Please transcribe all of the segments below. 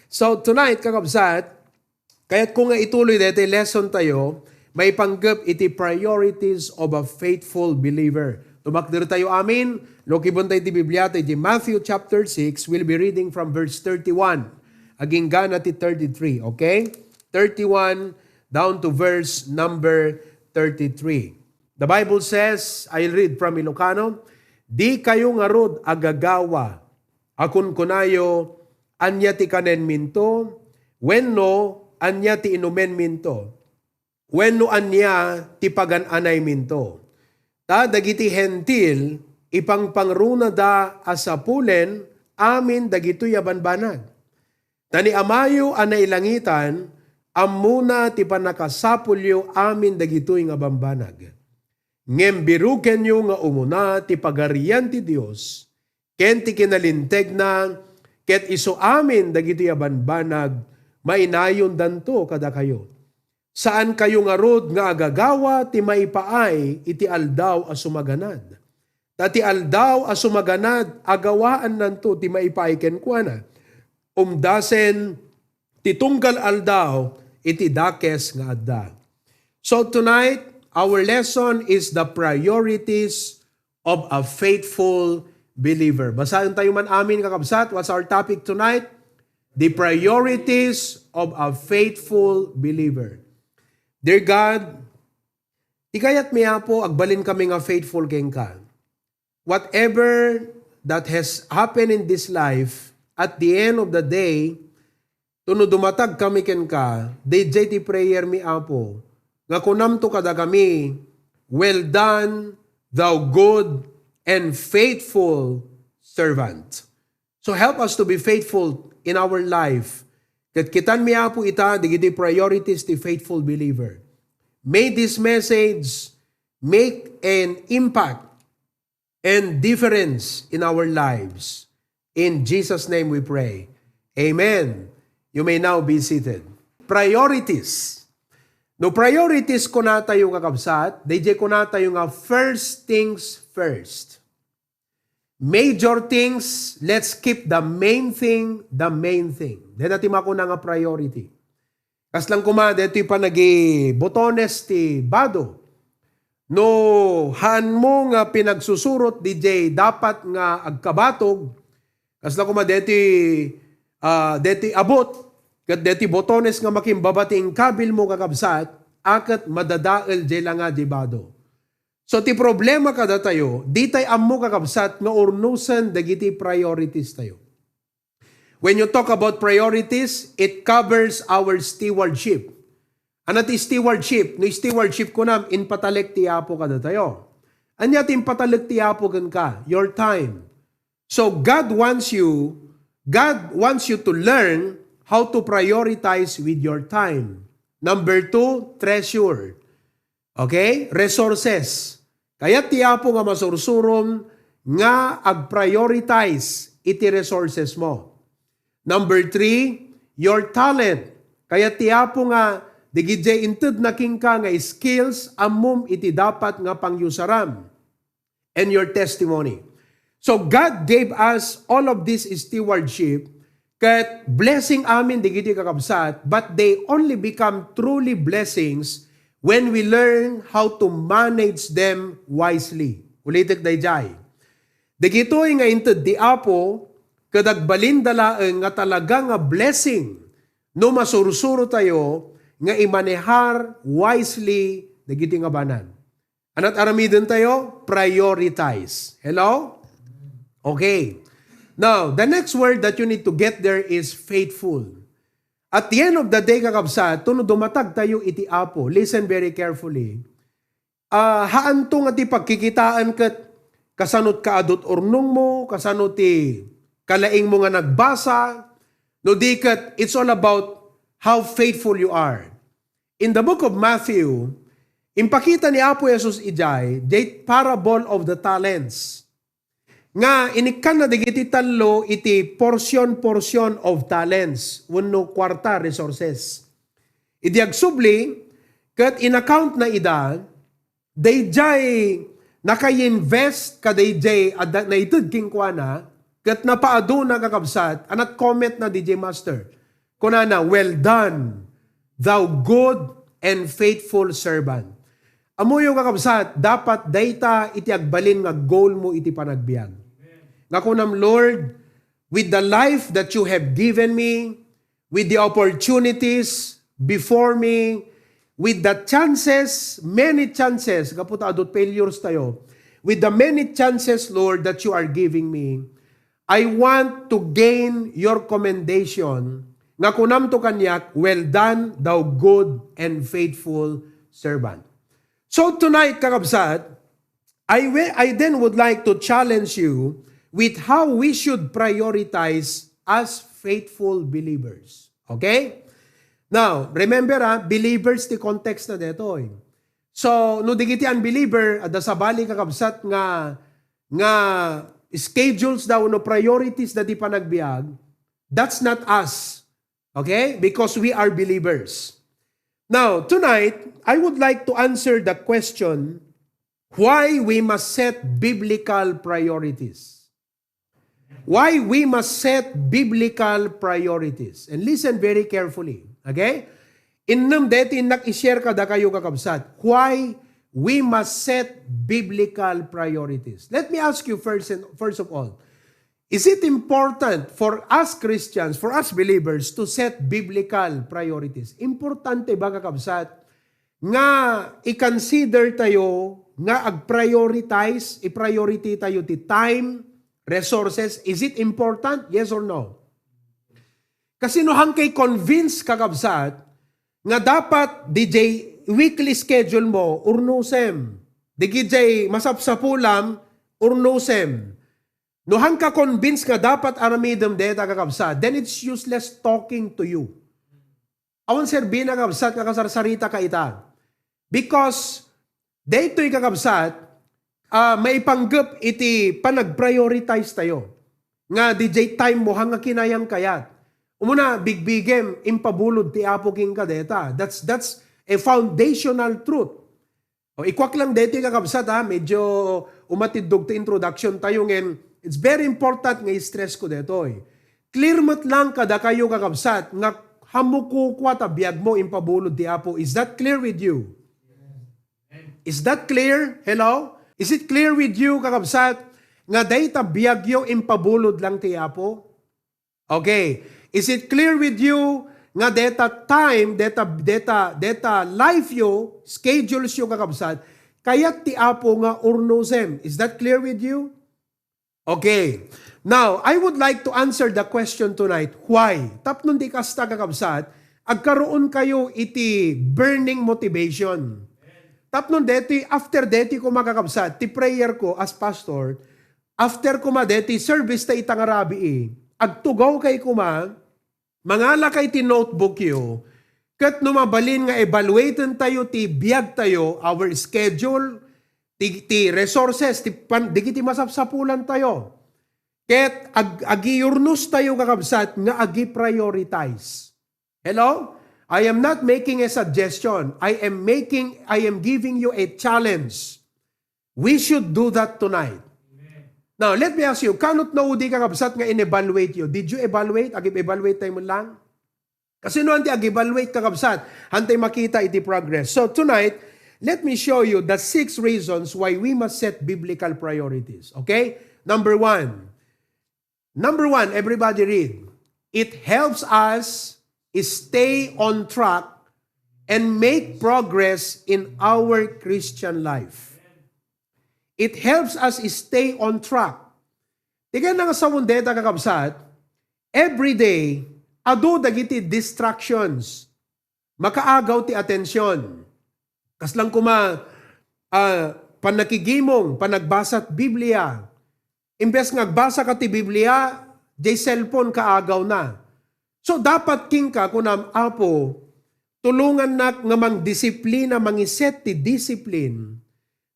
So tonight, kakabsat, kaya't kung nga ituloy dito lesson tayo, may panggap iti priorities of a faithful believer. Tumakdir tayo amin, lokibon tayo ti Biblia tayo di Matthew chapter 6, we'll be reading from verse 31. Aging gana ti 33, okay? 31 down to verse number 33. The Bible says, I'll read from Ilocano, di kayo ngarod agagawa, akun kunayo, anya ti kanen minto, wenno, anya ti inumen minto, wenno anya ti pagananay minto. Ta dagiti hentil, ipang pangruna da asapulen, amin dagito yabanbanag. Tani amayo anay langitan, amuna ti panakasapulyo amin dagitoy nga bambanag. Ngem biruken nyo nga umuna ti pagarian ti Dios, ken ti kinalinteg na, ket iso amin dagitoy abanbanag, mainayon danto kada kayo. Saan kayo ngarod nga agagawa ti maipaay iti aldaw a sumaganad. Tati aldaw a sumaganad agawaan nanto ti maipaay kenkwana. Umdasen ti tunggal aldaw iti dakes nga adda. So tonight, our lesson is the priorities of a faithful believer. Basahin tayo man amin kakabsat. What's our topic tonight? The priorities of a faithful believer. Dear God, di kayat miya po agbalin kami nga faithful keng ka. Whatever that has happened in this life, at the end of the day, tuno dumatag kami ken ka, DJ ti prayer mi apo, nga kunam to kada kami, well done, thou good and faithful servant. So help us to be faithful in our life. Kat kitan mi apo ita, digiti priorities ti faithful believer. May this message make an impact and difference in our lives. In Jesus' name we pray. Amen. You may now be seated. Priorities. No priorities ko na tayo kakabsat, DJ ko na tayo nga first things first. Major things, let's keep the main thing, the main thing. Then natin makuna nga priority. Kas lang kumada, ito yung panagi botones ti bado. No, haan mo nga pinagsusurot, DJ, dapat nga agkabatog. Kas lang kumada, deti abot, kat deti botones nga makimbabating kabil mo kakabsat, akat madadael di lang nga di bado. So ti problema kada tayo, di tayo ammo kakabsat nga urnusan dagiti priorities tayo. When you talk about priorities, it covers our stewardship. Ano ti stewardship? No stewardship ko nam, in patalek ti apo kada tayo. Anya ti patalek ti apo gan ka? Your time. So God wants you to learn how to prioritize with your time. Number 2, treasure. Okay? Resources. Kaya ti apo nga masursurom nga ag-prioritize iti resources mo. Number 3, your talent. Kaya ti apo nga digidjay inted na king ka nga skills amum iti dapat nga pangyusaram. And your testimony. So God gave us all of this stewardship kat blessing amin digiti kakabsat, but they only become truly blessings when we learn how to manage them wisely. Ulitek dayjay. Digitoy nga inted di apo kadagbalin dalaeng nga talaga nga blessing no masursuro tayo nga imanehar wisely dagiti nga banan. Anat aramidin tayo? Prioritize. Hello? Okay. Now, the next word that you need to get there is faithful. At the end of the day, kakabsat, tuno dumatag tayo iti apo. Listen very carefully. Haan to nga ti pagkikitaan kat kasanot ka adot urnong mo, kasanot ti kalaing mo nga nagbasa, no di kat it's all about how faithful you are. In the book of Matthew, impakita ni Apo Jesus ijay, the parable of the talents. Nga inikan na digiti talo iti portion of talents, wenno kwarta resources. Idi agsubli ket in account na ida, dayjay naka-invest ka dayjay na itud king kuana ket napaadu na kakabsat anat comment na DJ Master. Kunana, well done, thou good and faithful servant. Amo yung kakabsat, dapat data iti agbalin nga goal mo iti panagbiag. Nga kunam, Lord, with the life that you have given me, with the opportunities before me, with the chances, many chances, kaputa adot failures tayo, with the many chances, Lord, that you are giving me, I want to gain your commendation, nga kunam to kanyak, well done, thou good and faithful servant. So tonight, kakabsat, I then would like to challenge you with how we should prioritize as faithful believers. Okay? Now, remember believers ti context na dito. So, no digiti unbeliever, ada sa bali kakabsat nga schedules daw no priorities na di panagbiag, that's not us. Okay? Because we are believers. Now, tonight, I would like to answer the question why we must set biblical priorities. Why we must set biblical priorities. And listen very carefully. Okay? Innam deti nak-ishare ka da kayo kakabsat. Why we must set biblical priorities. Let me ask you first of all, is it important for us Christians, for us believers, to set biblical priorities? Importante ba kakabsat nga i-consider tayo, nga ag-prioritize, i-priority tayo ti time, resources? Is it important? Yes or no? Kasi no hangkay convince kakabsat nga dapat DJ weekly schedule mo urnusem. DJ masapsapulam urnusem. No hangka convince nga dapat aramidem deta kakabsat, then it's useless talking to you. Awan serbina kakabsat kakasarsarita ka ita. Because daytoy kakabsat may panggap iti panag-prioritize tayo. Nga DJ time mo hanga kinayang kayat. Umuna, bigbigem, impabulod ti Apo king kadeta. That's a foundational truth. O, ikwak lang dito yung kakabsat medyo umatidog ti introduction tayo ngayon. It's very important nga i-stress ko dito. Clear mo't lang kada kayo kakabsat nga hamukukwa ta biyag mo impabulod ti Apo. Is that clear with you? Is that clear? Hello? Is it clear with you kakabsat nga dayta biyag yo impabulod lang ti Apo? Okay. Is it clear with you nga data time, data life yo, schedules yo kakabsat, kayat ti Apo nga urnusem? Is that clear with you? Okay. Now, I would like to answer the question tonight. Why? Tapnon di kasta kakabsat, agkaroon kayo iti burning motivation. Tapnon deti, after deti ko makakabsat, ti prayer ko as pastor, after ko deti service ta itangarabi agtugaw kay kuma, mangala kay ti notebook yo, kat numabalin nga evaluaten tayo, ti biyag tayo, our schedule, ti resources, di masapsapulan tayo. Ket agi-urnus tayo kakabsat nga agi-prioritize. Hello? I am not making a suggestion. I am giving you a challenge. We should do that tonight. Now, let me ask you, kanot na udi kakabsat nga in-evaluate you? Did you evaluate? Ag-evaluate tayo mo lang? Kasi no, hanti ag-evaluate kakabsat, hantay makita iti progress. So tonight, let me show you the 6 reasons why we must set biblical priorities. Okay? Number one, everybody read. It helps us stay on track and make progress in our Christian life. It helps us stay on track. Tigan nga sa mundeta kakabsat, every day, ado dagiti distractions. Makaagaw ti atensyon. Kaslang kuma panakigimong, panagbasat Biblia. Imbes nga agbasa ka ti Biblia, jay cellphone kaagaw na. So dapat king ka kunam Apo, tulungan nak nga mang disiplina, mangiset ti discipline.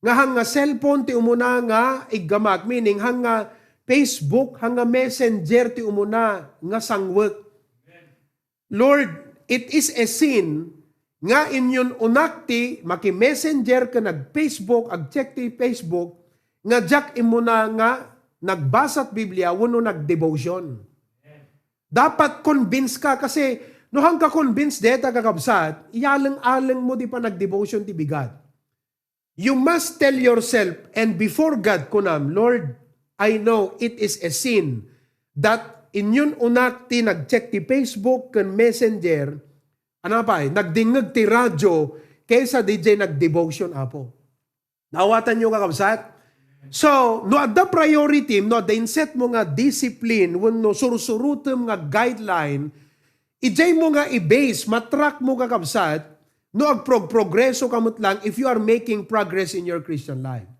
Nga hanga cellphone ti umuna nga iggamag, meaning hanga Facebook, hanga messenger ti umuna nga sangwek. Lord, it is a sin nga inyon unak ti maki-messenger ka nag-Facebook, ag-check ti Facebook, nga jak imuna nga nagbasat Biblia, wano nag-devotion. Dapat convince ka kasi No hang ka convinced deta kakabsat, iyalang-alang mo di pa nag-devotion ti bigat. You must tell yourself and before God kunam, Lord, I know it is a sin that inyun unak ti nag-check ti Facebook kan Messenger, nagdingag ti radyo kaysa DJ nag-devotion apo. Nawatan nyo kakabsat? So, no at the priority, no the inset mo nga discipline, no surusurutem nga guideline, ijay mo nga i-base, matrack mo kakabsat, no agprogreso kamot lang if you are making progress in your Christian life.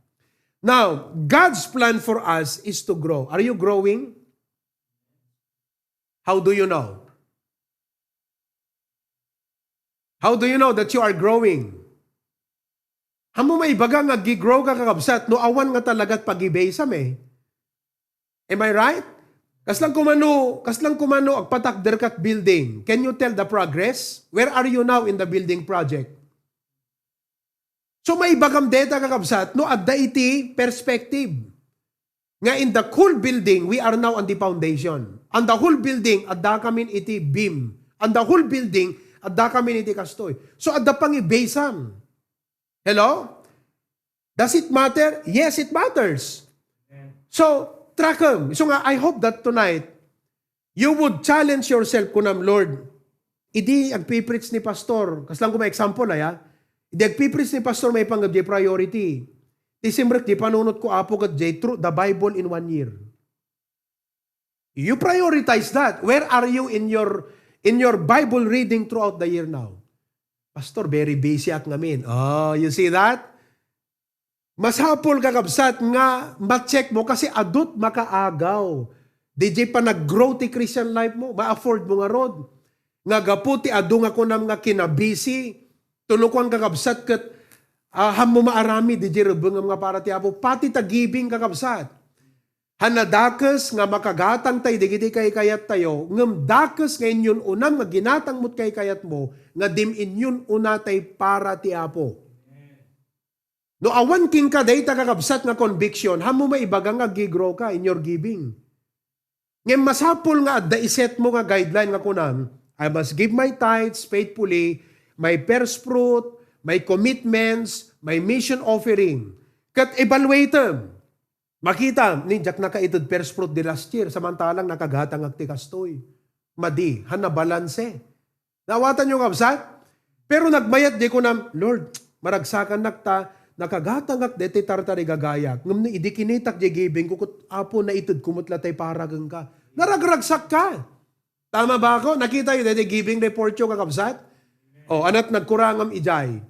Now, God's plan for us is to grow. Are you growing? How do you know? How do you know that you are growing? Hamo may baga nga gigrow ka kakabsat, no awan nga talaga't pag-ibasam eh. Am I right? Kaslang kumano agpatakder kat building. Can you tell the progress? Where are you now in the building project? So may bagam data kakabsat, no adda iti perspective. Nga in the whole building, we are now on the foundation. On the whole building, adda kamin iti beam. On the whole building, adda kamin iti kastoy. So adda pang ibasam. Hello? Does it matter? Yes, it matters. So, track them. So nga, I hope that tonight, you would challenge yourself kunam, Lord, idi agpipreach ni pastor. Kaslang ko may example ay idi agpipreach ni pastor may panggap priority. Disimbrek di panunot ko apo kat through the Bible in 1 year. You prioritize that. Where are you in your Bible reading throughout the year now? Pastor, very busy at ngamin. Oh, you see that? Mas hapol kakabsat nga ma-check mo kasi adult makaagaw. DJ pa nag-grow ti Christian life mo, ma-afford mo nga rod. Nga gaputi adu nga kunam nga kinabisi, tulukwan kakabsat kat ham mo maarami, DJ rebeng nga para ti apo, pati tagibing kakabsat. Hanadakas nga makagatang tay digiti kay kayat tayo, ngem dakas ngayon yun unang nga ginatang mo't kay kayat mo, nga dimin yun una tay para ti apo. No awan king ka day kakabsat nga conviction, hamo maibaga nga gigrow ka in your giving. Ngem masapul nga adda iset mo nga guideline nga kunam, I must give my tithes faithfully, my first fruit, my commitments, my mission offering. Kat evaluate them. Makita, ninjak nakaitod first fruit di last year, samantalang nakagatang agtikastoy. Madi, hanabalanse. Nawatan nyo kabsat? Pero nagmayat di ko na, Lord, maragsakan nakta, nakagatang agdete tartari gagayak. Ngam na idikinitak di giving, kukut apo na itod kumutlatay paragang ka. Naragragsak ka. Tama ba ako? Nakita yun, dete giving report yung kakabsat? O, anat nagkurangam ijay.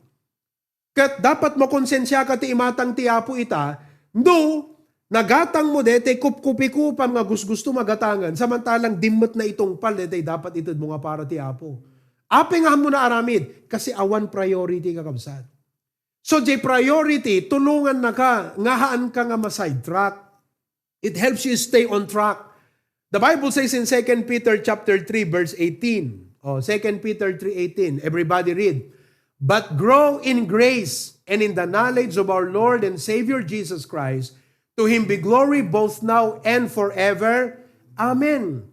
Kat dapat mo konsensya ka ti imatang ti apo ita, no, nagatang mo dete kup-kupi-kupam nga gusto magatangan, samantalang dimot na itong pal, dete dapat itod mo nga para ti apo. Ape nga mo na aramid, kasi awan priority kakabsat. So, jay priority, tulungan na ka, ngahaan ka nga ma-sidetrack. It helps you stay on track. The Bible says in 2 Peter chapter 3, verse 18. 2 Peter 3:18. Everybody read. But grow in grace and in the knowledge of our Lord and Savior Jesus Christ. To Him be glory both now and forever. Amen.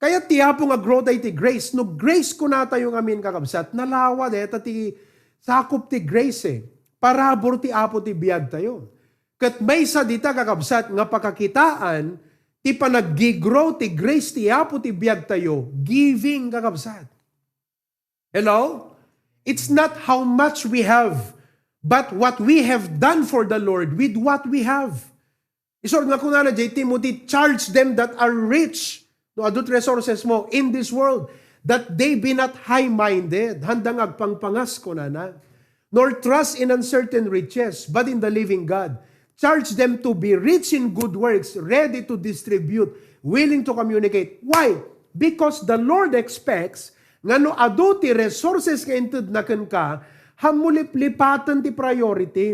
Kaya tiyapo nga grow tayo ti grace. No grace ko na tayo amin kakabsat. Nalawa deta ti sakop ti grace eh. Parabor ti apo ti biyag tayo. Kat may sa dita kakabsat nga pakakitaan ti panag-grow ti grace ti apo ti biyag tayo. Giving kakabsat. Hello? It's not how much we have, but what we have done for the Lord with what we have. Isor nga kung na J. Timothy, charge them that are rich, no adult resources mo in this world, that they be not high-minded, handang agpangpangas ko na, nor trust in uncertain riches, but in the living God. Charge them to be rich in good works, ready to distribute, willing to communicate. Why? Because the Lord expects nga no adu ti resources ka inted na ka, hamulip-lipatan ti priority.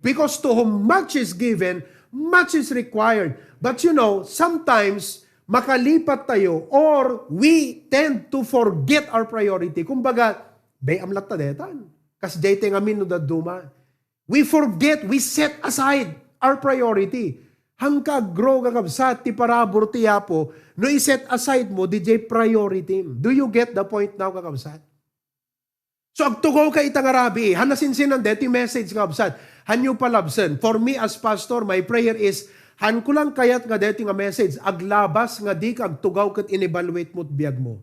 Because to whom much is given, much is required. But you know, sometimes makalipat tayo or we tend to forget our priority. Kumbaga, amlat ta detan. Kas jayte ngamin no daduma. We forget, we set aside our priority. hangka grow kakabsat, ti parabor ti Apo, no iset aside mo, DJ priority. Do you get the point now kakabsat? So agtugaw ka itang arabi, hanasinsinan deti message kakabsat, hanyo palabsen. For me as pastor, my prayer is, han ko lang kayat nga deti nga message, aglabas nga di ka agtugaw kat in-evaluate mo't biyag mo.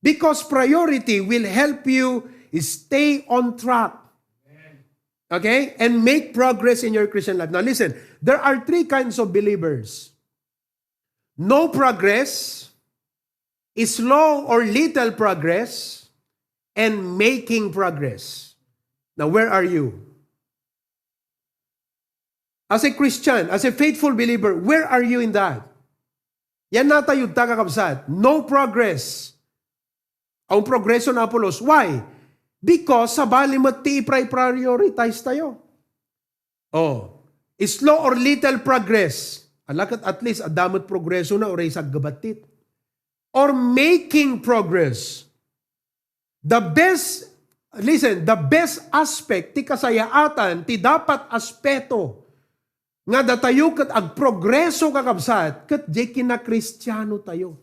Because priority will help you stay on track. Okay? And make progress in your Christian life. Now listen, there are three kinds of believers. No progress, slow or little progress, and making progress. Now where are you? As a Christian, as a faithful believer, where are you in that? Yan na tayo kakabsat. No progress. Ang progreso na Apolos. Why? Because sa bali mo ti prioritize tayo. Slow or little progress. Alakat at least adamot progreso na oray sa gabatit. Or making progress. The best aspect ti kasayaatan, ti dapat aspeto nga datayo kat ag progreso kakabsat, kat di kina-Kristiyano tayo.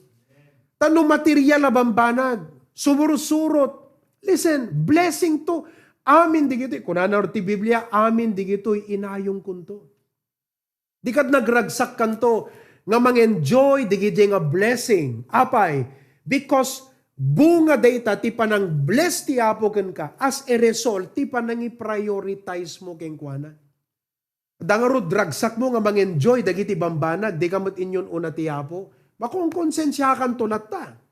Tanong material abambanag, sumursurot. Listen, blessing to. Amin di gito'y, kunanar ti Biblia, amin di gito'y inayong kunto. Di kat nagragsak kanto, nga mang-enjoy, di gito'y nga blessing. Apay, because bunga data, ti panang bless ti Apo ken ka, as a result, ti panang i-prioritize mo ken kuana. Dangaro, dragsak mo nga mang-enjoy, di gito'y bambanag, di kamot inyon una ti Apo, makong konsensya kan to natta.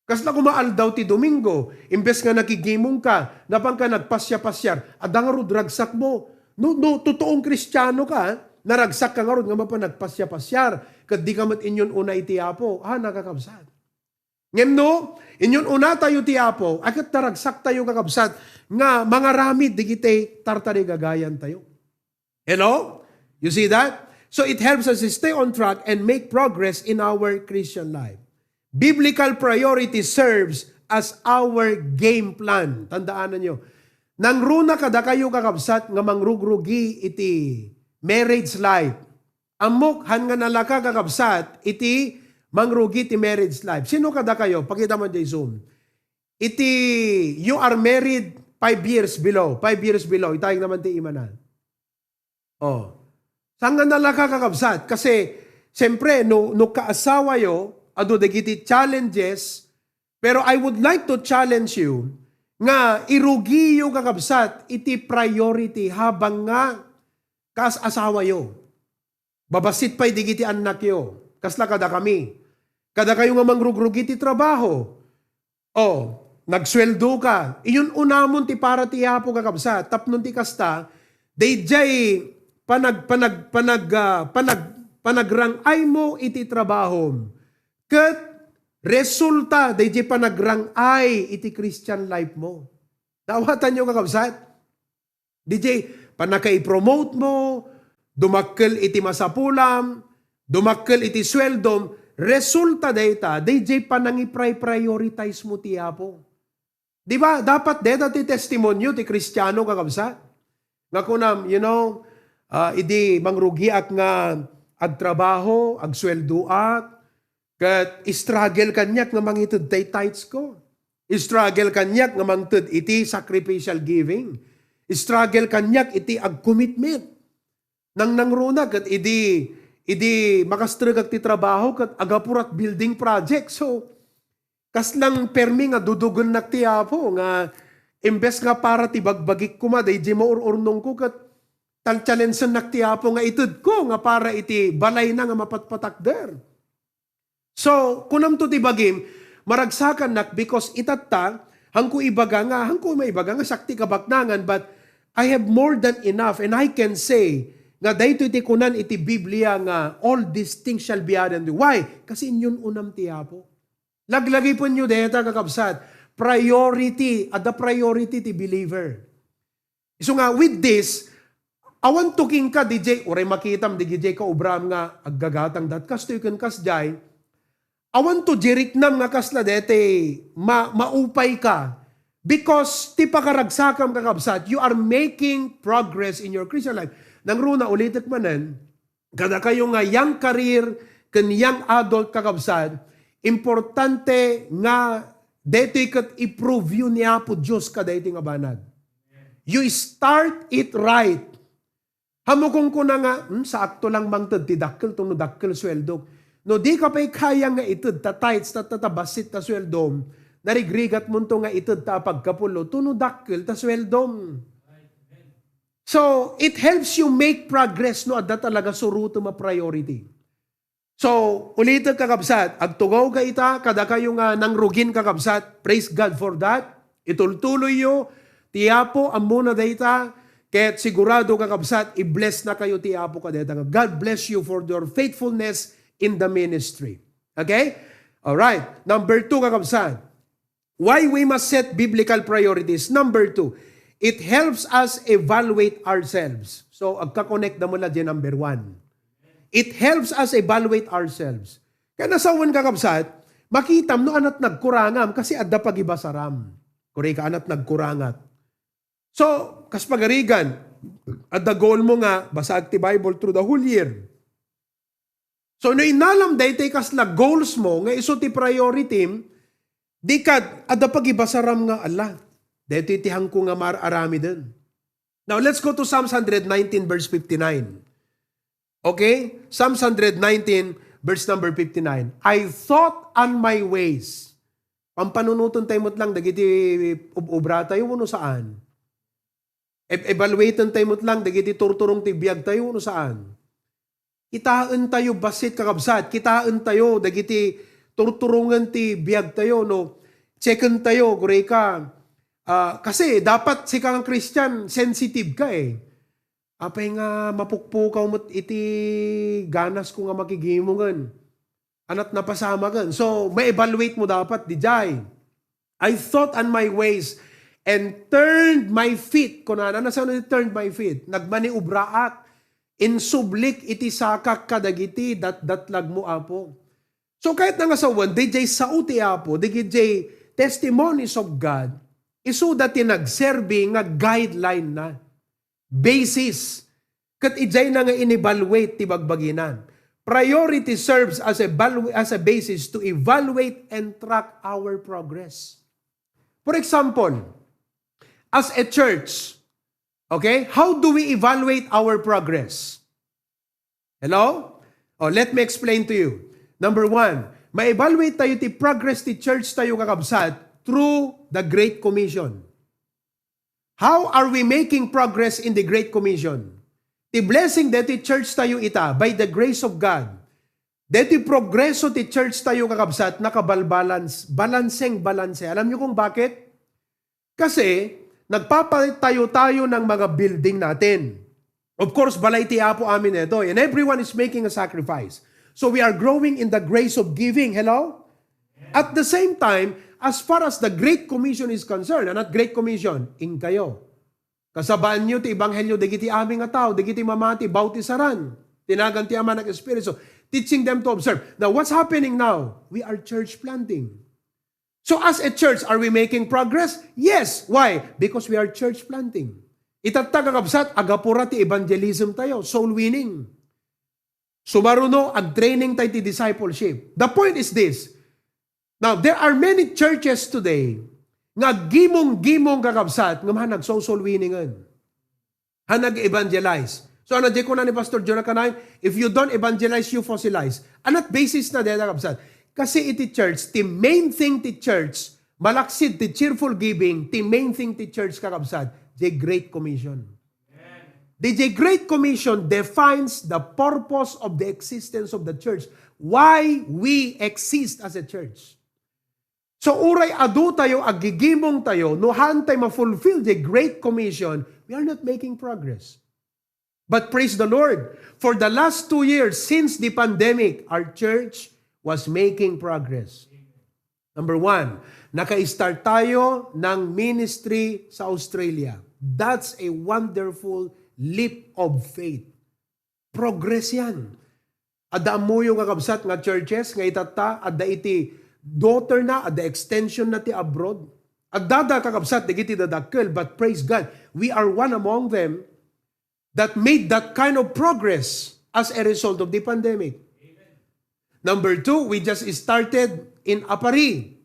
Kasla kumaaldaw ti Domingo, imbes nga nakigimong ka, napang ka nagpasya-pasyar, adang nga dragsak mo. No, totoong Kristiyano ka, naragsak ka nga ro, nga mapa nagpasya-pasyar, kad di ka mat inyon una iti Apo, nakakabsat. Ngayon no, inyon una tayo ti Apo, akat naragsak tayo kakabsat, nga mga ramid, di kitay tartari gagayan tayo. Hello? You see that? So it helps us to stay on track and make progress in our Christian life. Biblical priority serves as our game plan. Tandaan nyo. Nang runa kada kayo kakabsat nga mangrugrugi iti marriage life. Amok han nga nalaka kakabsat iti mangrugi iti marriage life. Sino kada kayo? Pakita mo dyan Zoom. Iti you are married 5 years below. 5 years below. Itayang naman ti imanan. Saan nga nalaka kakabsat? Kasi siyempre no kaasawa yo, ado dagiti challenges, pero I would like to challenge you nga irugi yung kakabsat iti priority habang nga kas-asawa yo. Babasit pa'y digiti anak yo. Kasla kada kami. Kada kayo nga mangrugrugi ti trabaho. Nagsweldo ka. Iyon unamon ti para ti Apo kakabsat. Tapnon ti kasta, they jay panagrangay mo iti trabaho. Kat resulta, DJ panagrangay iti Christian life mo. Dawatan nyo kakabsat. DJ, panaka-promote mo, dumakkel iti masapulam, dumakkel iti sweldom, resulta data, DJ panangi-prioritize mo ti Apo. Di ba? Dapat deta ti testimonyo ti Kristiyano kakabsat. Nga kunam, idi mangrugiak nga agtrabaho, agsweldoak, kat struggle kanyak nga mangitid tay tithes ko. Struggle kanyak nga mangitid iti sacrificial giving. Struggle kanyak iti ag-commitment. Nang nangruna kat idi makastrugag ti trabaho kat agapurat building project. So, kaslang permi nga dudugon nak ti Apo nga imbes nga para ti bagbagik kuma day di maururnong ko kat talchalensan nak ti Apo nga itud ko nga para iti balay na nga mapatpatak der. So, kunam to ti bagim, maragsakan nak because itatta, hangko maibaga nga sakti kabaknangan, but I have more than enough and I can say, nga dahito iti kunan iti Biblia nga all these things shall be added. Why? Kasi inyong unam ti Apo. Laglagi po nyo deta kakabsat, priority, at the priority ti believer. So nga, with this, awan tuking ka, DJ, uray makitam, DJ ka ubram nga, aggagatang dat, kastoy kan kasjay, awan to jiriknam nga kasla dete maupay ka because ti pakaragsakam kakabsat, you are making progress in your Christian life. Nang runa ulitit manen, kada kayo nga young career, kan young adult kakabsat, importante nga deto'y kat i-prove yun niya po Diyos kada iti nga banad. You start it right. Hamukong ko na nga, sa akto lang bangtad, ti dakkel tong no dakkel sweldo. No di ka pa'y kaya nga itid, tatights, tatabasit ta sweldom, narigrigat mo to nga itid ta pagkapulo, tuno dakkel ta sweldom. So, it helps you make progress, no, adda talaga suruto ma priority. So, ulitin kakabsat, agtugaw ka ita, kada kayo nga nangrugin kakabsat, praise God for that. Itultuloy yo, tiyapo, amuna data, kaya't sigurado kakabsat, i-bless na kayo tiyapo ka data. God bless you for your faithfulness in the ministry. Okay? Alright. Number 2 kakabsat, why we must set biblical priorities. Number 2, it helps us evaluate ourselves. So, agka-connect na mula dyan, number 1. It helps us evaluate ourselves. Kaya nasawan kakabsat, makitam no anat nagkurangam kasi adda pagibasaram. Kuri ka anat nagkurangat. So, kas pagarigan, adda goal mo nga, basag ti Bible through the whole year. So, no inalam daytay kas na goals mo, nga iso ti priority, di ka adda pagibasaram nga Allah. Dito itihang ko nga mararami din. Now, let's go to Psalms 119 verse 59. Okay? Psalms 119 verse number 59. I thought on my ways. Pampanunuton tayo mo't lang, dagiti ubra tayo, uno saan? Evaluate tayo mo't lang, dagiti turturong ti biyag tayo, uno saan? Kitaan tayo, basit kakabsat. Kitaan tayo, dagiti turturungan ti biyag tayo, no? Checken tayo, gure ka. Kasi dapat si kang Christian, sensitive ka eh. Apay nga mapukpukaw mo't iti ganas ko nga makigimungan. Anat napasama kan. So, ma-evaluate mo dapat, dijay. I thought on my ways and turned my feet. Kung na saan turned my feet? Nagmani ubraak. Insublik iti sakak kadagiti datlag mo apo. So, kahit nga sa one, dijay sa uti apo, dijay testimonies of God, iso dati nagserbi nga guideline na. Basis. Kat ijay na nga in-evaluate ti bagbaginan. Priority serves as a basis to evaluate and track our progress. For example, as a church, okay, how do we evaluate our progress? Hello? Oh, let me explain to you. Number 1, ma-evaluate tayo ti progress ti church tayo kakabsat through the Great Commission. How are we making progress in the Great Commission? The blessing that the church tayo ita, by the grace of God, that the progreso ti church tayo kakabsat, nakabalbalance, balanse. Alam niyo kung bakit? Kasi, nagpapalit tayo ng mga building natin. Of course, balay ti apo amin ito, and everyone is making a sacrifice. So we are growing in the grace of giving. Hello? At the same time, as far as the Great Commission is concerned, not Great Commission, in kayo. Kasabaan nyo ti Ebanghelyo, digiti aming nga tao, digiti mamati, bautisaran, tinagan ti ama ng Espiritu. So, teaching them to observe. Now, what's happening now? We are church planting. So, as a church, are we making progress? Yes. Why? Because we are church planting. Itatagagabsat, agapura ti evangelism tayo, soul winning. Sumaruno, ag-training tayo ti discipleship. The point is this. Now, there are many churches today nga gimong kakabsat nga mahanag soul winningan. Hanag evangelize. So, ano di ko na ni Pastor Jonah Kanay, if you don't evangelize, you fossilize. Anat basis na dyan kakabsat. Kasi iti church, the main thing ti church, malaksid ti cheerful giving, the main thing ti church kakabsat, the Great Commission. The Great Commission defines the purpose of the existence of the church. Why we exist as a church. So uray adu tayo, agigimong tayo, no hantay ma-fulfill the Great Commission, we are not making progress. But praise the Lord, for the last 2 years since the pandemic, our church was making progress. Number 1, naka-start tayo ng ministry sa Australia. That's a wonderful leap of faith. Progress yan. Ada mo yung kakabsat nga churches, nga itata, ada iti daughter na, ada extension na ti abroad. Agdada kakabsat, digiti dadakkel, but praise God, we are one among them that made that kind of progress. as a result of the pandemic. Number 2, we just started in Apari.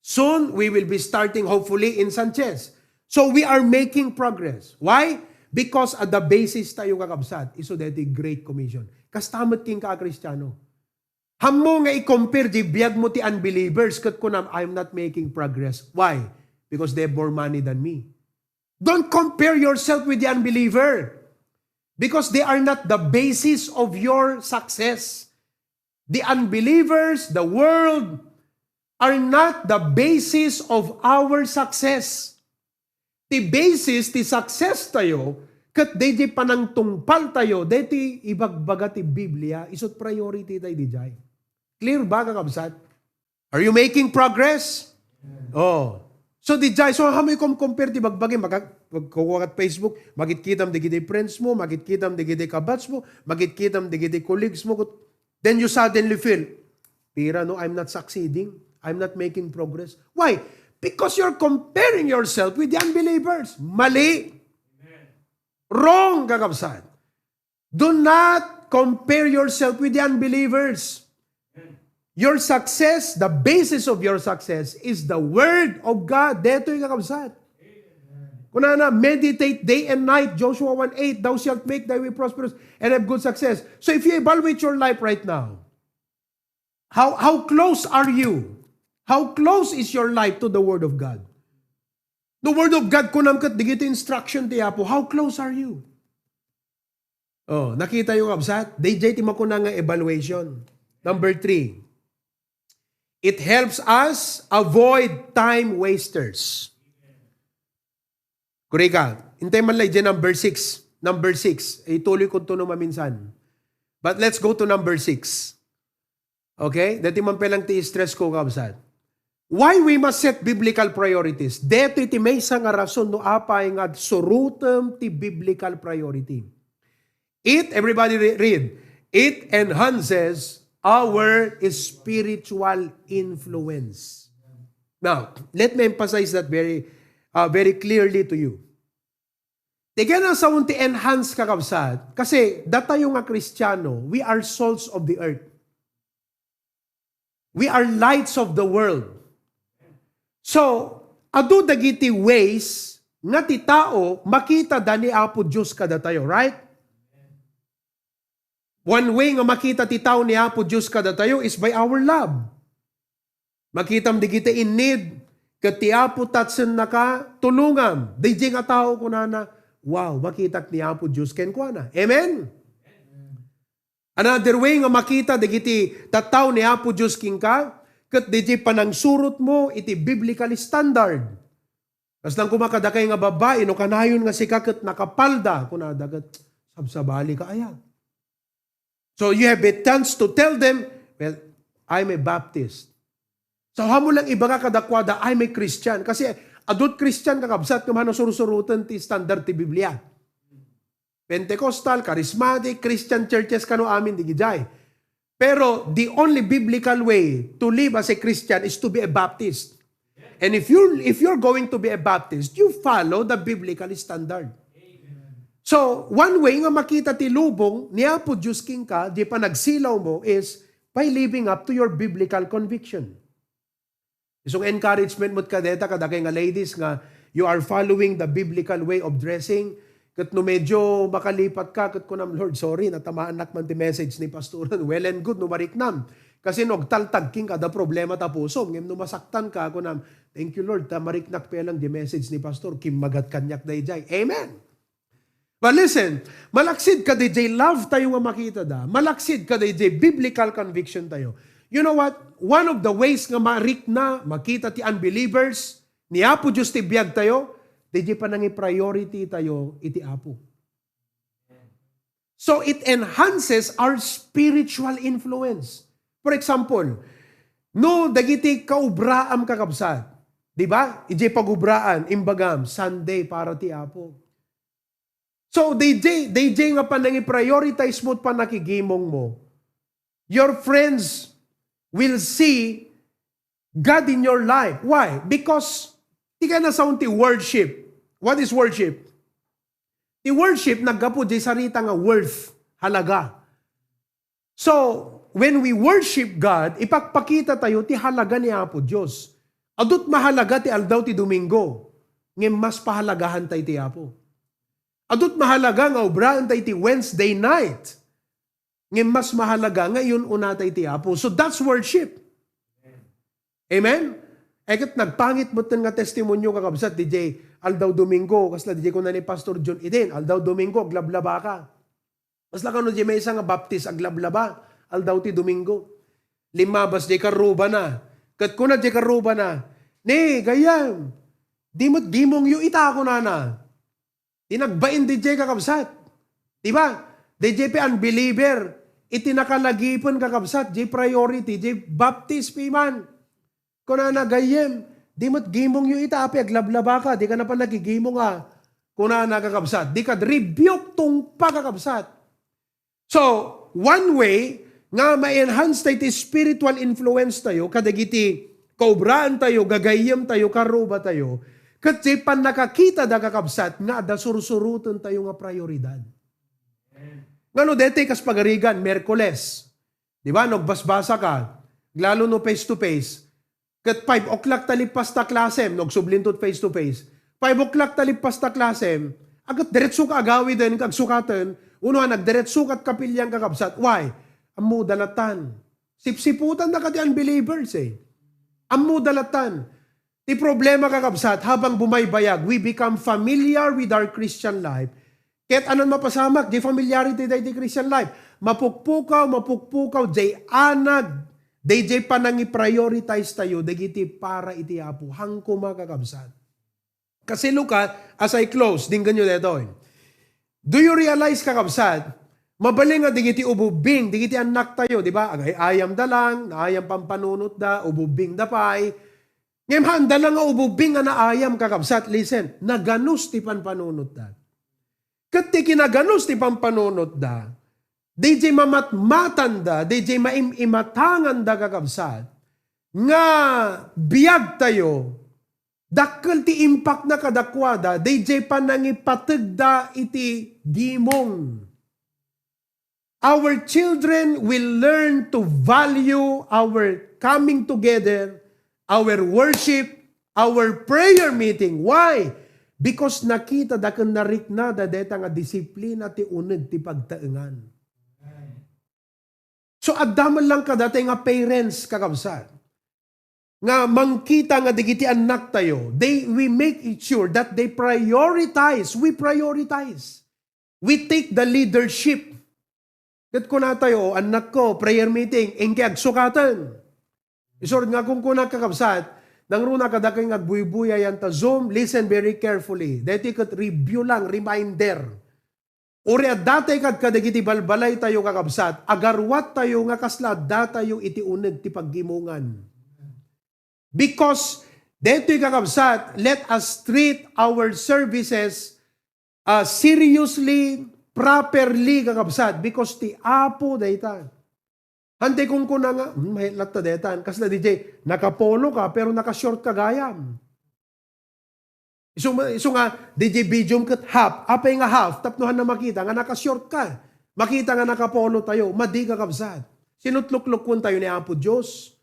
Soon, we will be starting hopefully in Sanchez. So we are making progress. Why? Because at the basis tayo kakabsat, iso dati Great Commission. Kastamat king ka Kristiyano. Hamo nga i-compare di biyag mo ti unbelievers kat kunam, I'm not making progress. Why? Because they have more money than me. Don't compare yourself with the unbeliever. Because they are not the basis of your success. The unbelievers, the world, are not the basis of our success. Ti basis, ti success tayo, kat di panang tungpal tayo, deti ibagbaga ti Biblia, isot priority tayo di jay. Clear ba, kakabsat? Are you making progress? Oh. So di jay, so hamoy compare ti bagbagi, magkukuha Facebook, magitkitam di giti friends mo, magitkitam di giti kabats mo, magitkitam di giti colleagues mo, then you suddenly feel, Pira, no, I'm not succeeding. I'm not making progress. Why? Because you're comparing yourself with the unbelievers. Mali. Amen. Wrong, kakabsat. Do not compare yourself with the unbelievers. Amen. Your success, the basis of your success is the Word of God. Deto yung kakabsat. Kunana, meditate day and night. Joshua 1:8, thou shalt make thy way prosperous and have good success. So if you evaluate your life right now, how close are you? How close is your life to the Word of God? The Word of God, kunam kat digito instruction ti Apo, how close are you? Oh, nakita yung absat? DJ ti makuna nga evaluation. Number 3, it helps us avoid time wasters. Kureka, hintay man lang dyan number 6. Number 6, ituloy ko ito maminsan. But let's go to number 6. Okay? Dati man pelang ti-stress ko kabsat. Why we must set biblical priorities? Dito iti may nga rason no apay nga surutem ti biblical priority. It, everybody read, it enhances our spiritual influence. Now, let me emphasize that very clearly to you. Tigyan na sa unti enhance kakabsat, kasi datayo nga Kristiyano, we are salts of the earth. We are lights of the world. So, adu dagiti ways nga ti tao makita dani Apo Diyos kada tayo, right? One way nga makita ti tao ni Apo Diyos kada tayo is by our love. Makitam di kita in need, kati Apo tatsen naka tulungam. Di nga tao kunana, wow, makitak ni Apo Diyos ken kuana. Amen? Another way nga makita digiti tataw ni Apo Diyos king ka, ket DJ panang surot mo iti biblical standard. Kas lang kumakadakay nga babae no kanayon nga si ket nakapalda kuna dagat sabsabali ka aya. So you have a chance to tell them, well, I'm a Baptist. So hamo lang iba ka kadakwada, I'm a Christian. Kasi adult Christian kakabsat kumano surusurutan ti standard ti Biblia. Pentecostal, charismatic, Christian churches kano amin digijay. Pero the only biblical way to live as a Christian is to be a Baptist. And if you're going to be a Baptist, you follow the biblical standard. So, one way nga makita ti lubong ni Apo Diyos king ka, di pa nagsilaw mo, is by living up to your biblical conviction. Isong encouragement mo kadeta kada kay nga ladies nga you are following the biblical way of dressing. Kat no medyo makalipat ka, kat kunam, Lord, sorry, natamaan nakman ti message ni pastoran. Well and good, no mariknam. Kasi nagtaltag king kada problema ta puso. Ngem no masaktan ka, kunam, thank you Lord, ta mariknak pa lang di message ni pastor, kim magat kanyak dayjay. Amen. But listen, malaksid ka dayjay love tayo nga makita da. Malaksid ka dayjay biblical conviction tayo. You know what? One of the ways nga marikna, makita ti unbelievers, ni Apo Diyos ti biyag tayo, di pa nangi priority tayo iti Apo. So it enhances our spiritual influence. For example, no dagiti kaubraam kakabsat. Di ba? Iti pagubraan, imbagam, Sunday para ti Apo. So DJ nga pa nangi prioritize mo pa nakigimong mo. Your friends will see God in your life. Why? Because di ka na sa unti worship. What is worship? The worship, naggapo di sarita nga worth, halaga. So, when we worship God, ipagpakita tayo ti halaga ni Apo Diyos. Adut mahalaga ti aldaw ti Domingo, ngem mas pahalagahan tayo ti Apo. Adut mahalaga nga obraan tayo ti Wednesday night, ngem mas mahalaga ngayon una tayo ti Apo. So that's worship. Amen? Ekat nagpangit mo nga testimonyo kakabsat, DJ, aldaw Domingo, kasla DJ ko na ni Pastor John Eden, aldaw Domingo, aglablaba ka. Kasla ka no, DJ, may isang baptist, aglablaba, aldaw ti Domingo. Limabas, DJ, karuba na. Kat ko na, DJ, karuba na. Ne, gayam. Dimot, gimong yu ita ako na. Tinagbain, DJ, kakabsat. Diba? DJ, unbeliever. Itinakalagipan, kakabsat. DJ, priority. DJ, baptist, piman. Kuna na gayem, di mo't gimong yung itapi, aglablaba ka, di ka na pa nagigimong ka. Kuna na kakabsat, di ka rebuke tong pagkakabsat. So, one way, nga ma-enhance tayo ti spiritual influence tayo, kadagiti kaubraan tayo, gagayem tayo, karuba tayo, kasi pan nakakita da kakabsat, nga da sursurutan tayo nga prioridad. Nga no, dete kas pagarigan, Merkoles, di ba, nagbasbasa ka, lalo no face to face, kat 5 o'clock talipas ta klasem, nagsublintot face to face. 5 o'clock talipas ta klasem, agat diretso ka agawi din, kag sukatan, uno nagdiretso kat kapilyang kakabsat. Why? Ammo dalatan. Sipsiputan na ka di unbelievers eh. Ammo dalatan. Di problema kakabsat, habang bumaybayag, we become familiar with our Christian life. Kahit anon mapasamak, di familiarity di Christian life. Mapukpukaw, di anag, DJ pa nang i-prioritize tayo, dagiti para iti Apo, hangko makakabsat. Kasi Luka, as I close, dinggan nyo dito. Do you realize kakabsat, mabaling nga digiti ububing, digiti anak tayo, di ba? Agay ayam da lang, naayam pampanunot da, ububing da pay. Ngayon handa lang nga ububing nga naayam kakabsat, listen, naganus ti panpanunot da. Kati kinaganus ti pampanunot da, DJ mamatmatan da, DJ maimimatangan da kakabsat, nga biyag tayo, dakkel ti impact na kadakwada, DJ pa nangipateg da iti gimong. Our children will learn to value our coming together, our worship, our prayer meeting. Why? Because nakita da kan nariknada deta nga disiplina ti uneg ti pagtaengan. So addaman lang ka dati nga parents kakabsat. Nga mangkita nga digiti anak tayo, we make it sure that they prioritize. We prioritize. We take the leadership. Kat ko na tayo, anak ko, prayer meeting, engke agsukatan. Isod nga kung kuna kakabsat, nang runa kadakay nga buy-buya yan ta Zoom, listen very carefully. Dati kat review lang, reminder. Uri at datay kad kadagiti balbalay tayo kakabsat, agarwat tayo nga kasla datayo iti uneg ti paggimungan. Because deto'y kakabsat, let us treat our services seriously, properly kakabsat, because ti Apo dayta. Hante kung kuna nga, mahilat ta daytan, kasla DJ, nakapolo ka pero nakashort ka gayam. Iso nga, DJ Bidium kat half, apay nga half, tapnuhan na makita, nga nakashort ka. Makita nga nakapolo tayo, madi ka kabsat. Sinutluk-lukun tayo ni Apo Diyos.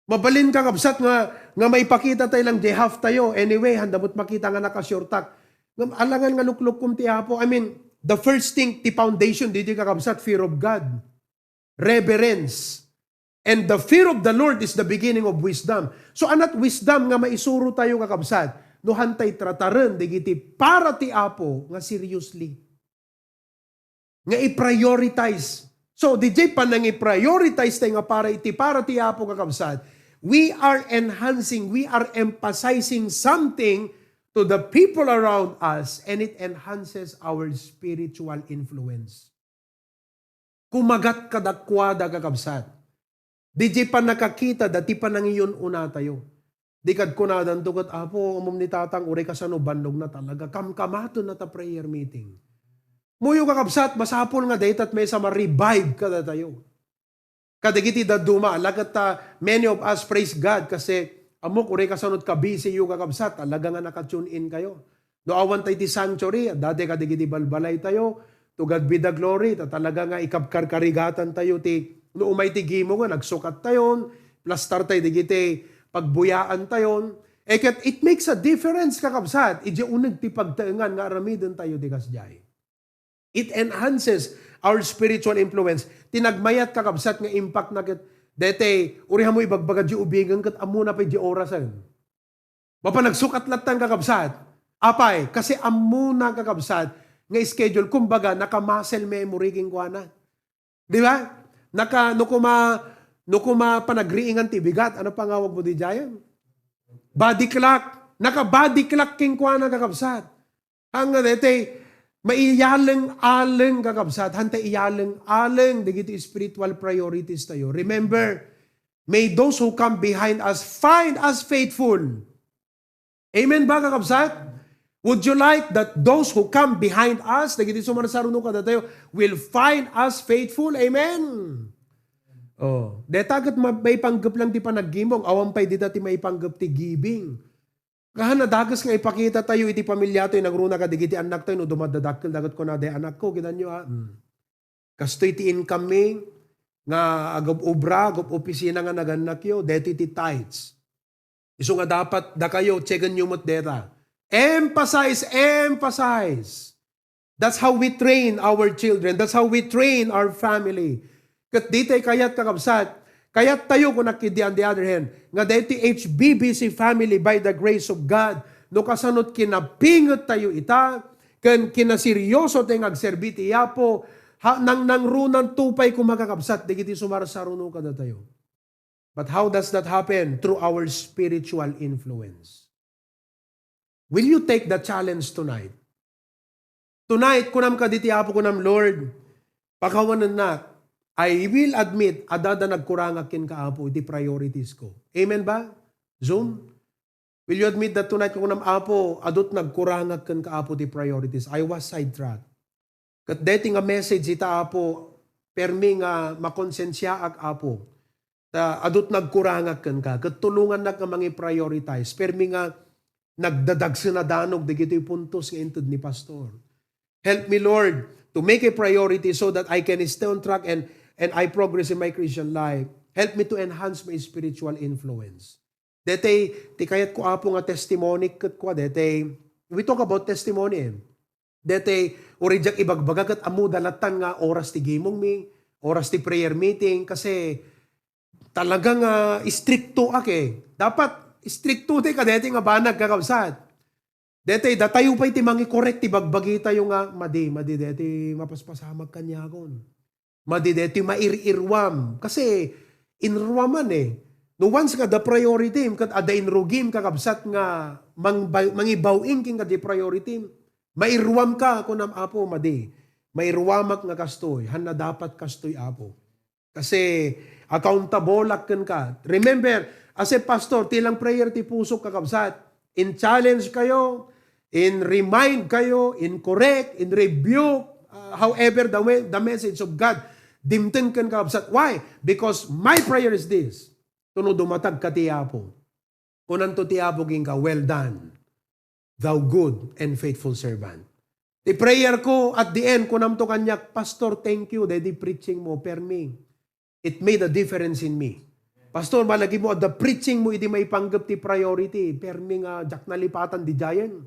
Mabalin ka kabsat nga may pakita tayo lang, di half tayo. Anyway, handamot makita nga nakashort tak. Alangan nga lukluk ti Apo. I mean, the first thing, ti foundation, di ka kabsat, fear of God. Reverence. And the fear of the Lord is the beginning of wisdom. So anat wisdom nga maisuro tayo kakabsat, no hantay trataran, digiti para ti Apo, nga seriously. Nga i-prioritize. So, DJ pa nang i-prioritize tayo nga para ti Apo kakabsat, we are enhancing, we are emphasizing something to the people around us, and it enhances our spiritual influence. Kumagat kadakwada kakabsat. DJ pa nakakita, dati pa nang iyon una tayo. Di kad ko na dantugot, Apo, umum ni tatang, uri kasano bandog na talaga, kamkamato na ta prayer meeting. Muyo kakabsat, masapol nga dahit at may sa ma-revive kada tayo. Kadagiti da duma, lagat many of us praise God kasi amok, uri kasanod ka busy yung kakabsat, talaga nga naka-tune in kayo. No awan tayo ti sanctuary, dati kadagiti balbalay tayo, To God be the glory. Talaga nga ikabkarkarigatan tayo ti no umay ti gimo nga nagsukat tayon, plastar tayo digiti pagbuyaan tayon. Ket it makes a difference kakabsat. Iti uneg ti pagtaengan nga aramiden tayo di kasjay. It enhances our spiritual influence. Tinagmayat kakabsat nga impact na ket dete urihan mo ibagbaga di ubigan ket amuna pa di orasan. Mapa nagsukat latang kakabsat. Apay kasi amuna kakabsat nga schedule kumbaga naka-muscle memory king kuana. Di ba? No kuma panagriingan ti bigat. Ano pangawag mo di jayan? Body clock. Naka-body clock king kuana kakabsat. Ang dete maiyalang-alang kakabsat. Hanta iyalang-alang digiti spiritual priorities tayo. Remember, may those who come behind us find us faithful. Amen ba kakabsat? Would you like that those who come behind us, dagiti sumarasarunong ka tayo, will find us faithful? Amen? Oh, detagat may panggap lang ti panaggimong, awang pay dita ti may panggap ti giving. Kahan dagas nga ipakita tayo iti pamilya tayo, nagruna ka digiti anak tayo, no dumadadakil, dagat ko na de anak ko, ginan nyo ha. Kastoy ti income mi, nga agab obra, agab opisina nga naganak yo, deti ti tithes. Iso nga dapat da kayo, checkan nyo mo't deta. Emphasize. That's how we train our children. That's how we train our family. Kat di tayo kayat kakabsat. Kayat tayo kung nakidi on the other hand. Nga dito HBBC family by the grace of God. No kasanot kinapingot tayo ita. Kan kinaseryoso tayo agserbiti yapo. Nang runan tupay kung makakabsat. Di kiti sumarasarunong ka na tayo. But how does that happen? Through our spiritual influence. Will you take the challenge tonight? Tonight, kunam ka diti apo kunam, Lord, pakawanan na, I will admit, adada nagkurangakin ka apo, iti priorities ko. Amen ba? Zoom? Will you admit that tonight, kunam apo, adot nagkurangakin ka apo, iti priorities? I was sidetracked. Kat dating a message ita apo, permi nga makonsensya ak apo, ta adot nagkurangakin ka, kat tulungan na ka mangi prioritize, permi nga nagdadag sinadanog digito'y puntos nga intud ni Pastor. Help me, Lord, to make a priority so that I can stay on track and I progress in my Christian life. Help me to enhance my spiritual influence. Dete, ti kayat ko apo nga testimony kat ko, dete, we talk about testimony. Dete, orijak ibagbaga kat amu dalatan nga oras ti gimong mi, oras ti prayer meeting, kasi talagang stricto ake. Dapat stricto ti kadete nga banag kakabsat. Dete, datayo pa iti mangi correct ti bagbagi tayo nga, madi dete mapaspasamag kanya kon. Madi dete mairirwam. Kasi inruwaman eh. No once nga the priority, kat ada inrugim kakabsat nga mangibawing king ka di priority, mairwam ka kunam apo, madi. Mairwamak nga kastoy. Han na dapat kastoy apo. Kasi accountable aken ka. Remember, as a pastor, tilang prayer ti pusok kakabsat. In challenge kayo, in remind kayo, in correct, in rebuke, however the message of God, dimten kan kakabsat. Why? Because my prayer is this. Tuno dumatag ka ti apo. Kunanto ti apo ging ka, well done, thou good and faithful servant. Ti prayer ko at the end, kunam to kanyak, Pastor, thank you, daddy preaching mo, per me. It made a difference in me. Pastor, malagi mo, the preaching mo, hindi may panggap ti priority. Permi nga, jak nalipatan di jayan.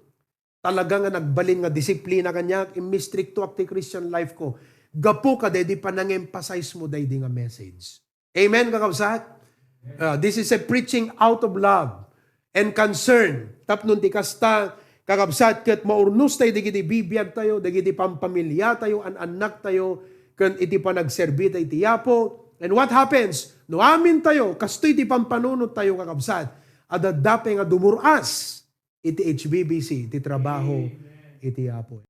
Talaga nga nagbalin nga disiplina kanya, imistricto ak ti Christian life ko. Gapo ka, di pa nang-emphasize mo di nga message. Amen, kakabsat? This is a preaching out of love and concern. Tapnon ti kasta, kakabsat, kat maurnus tayo, di kiti bibiyag tayo, di kiti pampamilya tayo, anak tayo, kan iti pa nagserbi tayo ti yapo. And what happens? No amin tayo, kastoy ti pampanunod tayo kakabsat, adadape nga dumuras iti HBBC, iti trabaho, iti apo.